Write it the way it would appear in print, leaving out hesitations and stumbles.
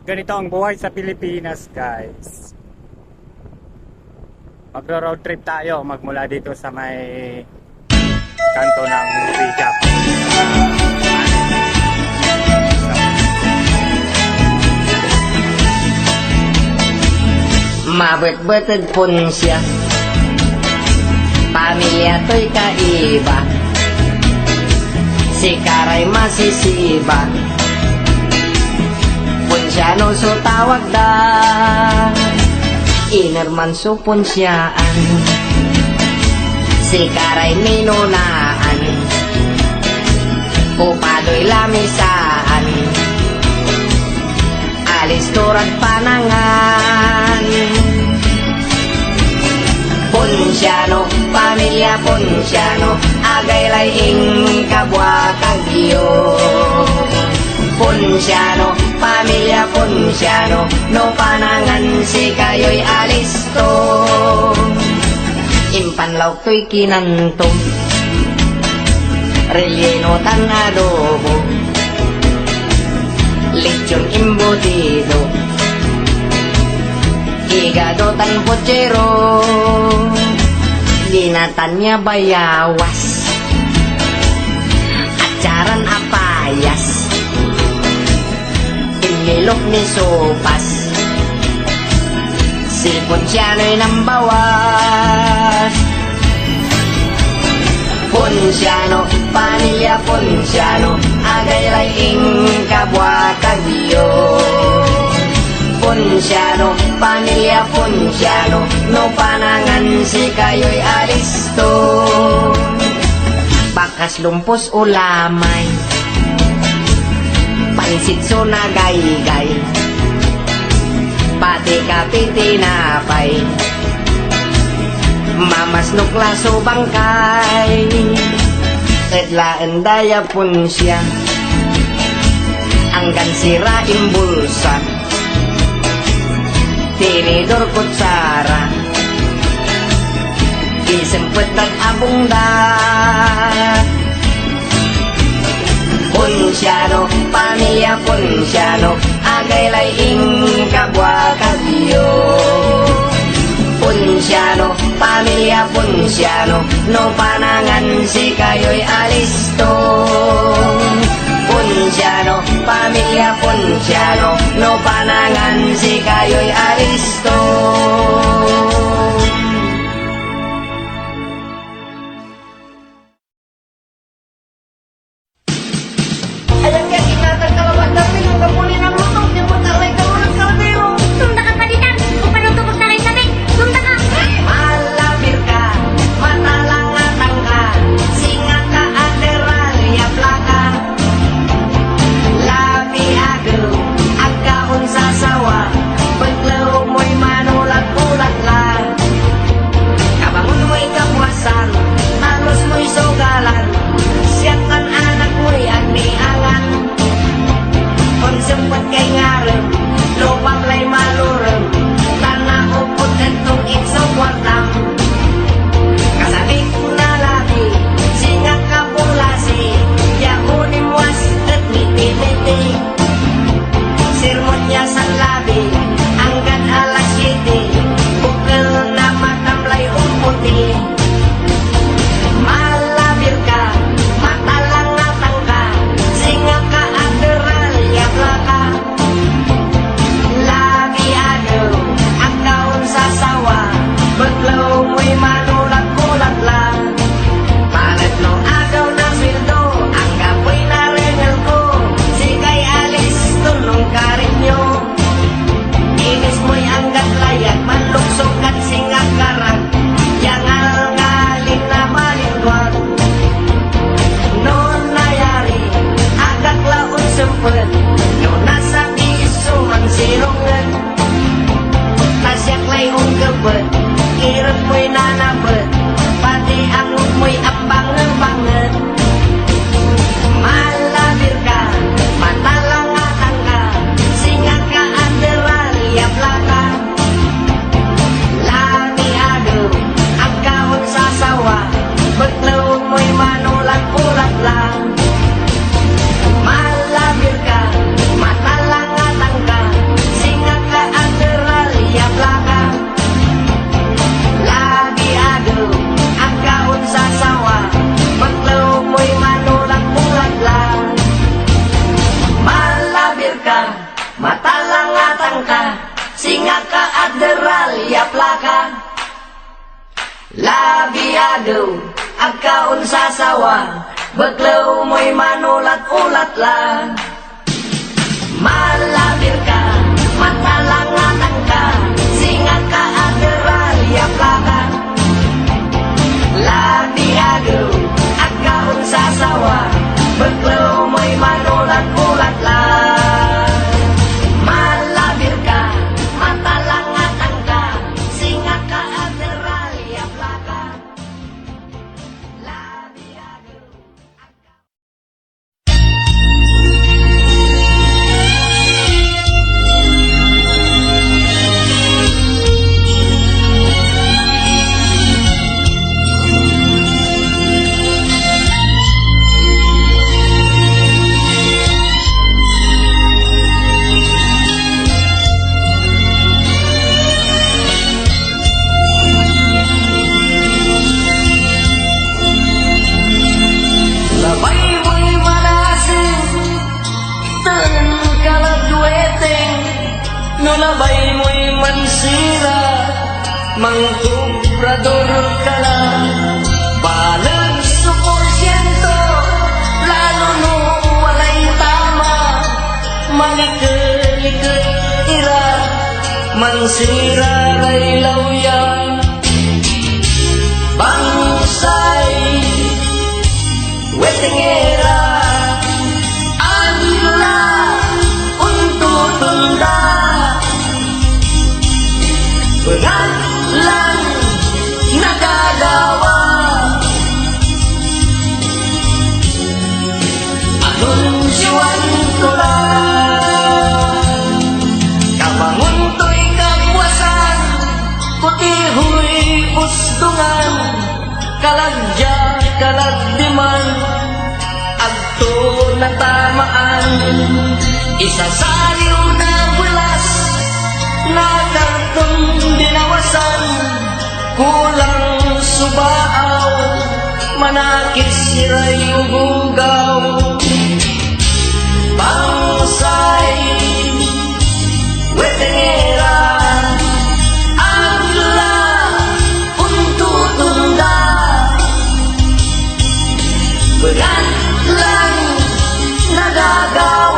Ganito ang buhay sa Pilipinas, guys. Magro-road trip tayo magmula dito sa may kanto ng Recap. Mabet-betad pun siya, pamilya to'y kaiba, si Karay masisiba, punsyano so tawag da, inerman so punsyaan, si Karay minunaan, pupado'y lamisaan, alis turat panangan. Punsyano, pamilya Punsyano, agay laying kabwa kagyo. Punsyano, pamilya Punsyano, no panangan si kayo'y alisto. Impanlaw to'y kinanto, relleno tan adobo, lechon embutido, higado tan pochero, ginatanya bayawas, acaran apayas, inilok ni sopas, si Punsyano'y nambawas. Punsyano, pamilya Punsyano, agay laying kabwa kagyo. Punsyano, pamilya Punsyano, no panangan si kayo'y alisto. Bakas lumpos ulamay, pansit so nagaygay, pati kape tinapay, mamas nukla so bangkay, edlaan daya Punsya, anggan sira imbulsa, tinidor kutsara, disempet at abungda. Punsyano, pamilya Punsyano, agay laying kabwa kagyo. Punsyano, pamilya Punsyano, no panangan si kayo'y alisto. Punsyano, pamilya Punsyano, no panangan si kayo'y alisto. Ayan kaya kinatag kalawat natin yung kapuli ng lutong, yung matalay ka mo ng kaldero. Sunda ka pa ditan, kung paano tubos na kayo sabi, sunda ka! Malabir ka, matalangatang ka, singa ka ateral, yapla ka. Labi agro, agkaon sa sawa, paglaw mo'y manual. agkaon sa sawa, baglaw mo'y manulat-ulat lang. Malabir ka, matalangatan ka, singa ka agaralya plaka. Labi agaw, agkaon sa sawa, baglaw mo'y manulat-ulat lang. Malabir ka, matalangatan ka, singa ka agaralya plaka. Labi agaw. Labay mo'y manasin, tan kalagweteng, no labay mo'y mansira, mangkubrador ka lang. Balag suporsyento, lalo no walay tama, malikot-likot ira, mansira ray lawyan. Bangsay wetengera anla untuk tunda berat lang nagagawa anunsyoan ko lang kabangon to'y kapuasan putihoy ustungan kalagya kalagdiman adto na tamaan isasaliw na bulas na kartong dinawasan kulang subaaw manakis siray ugugaw bangsay wetengera agla untuk tunda berat lang nagagawa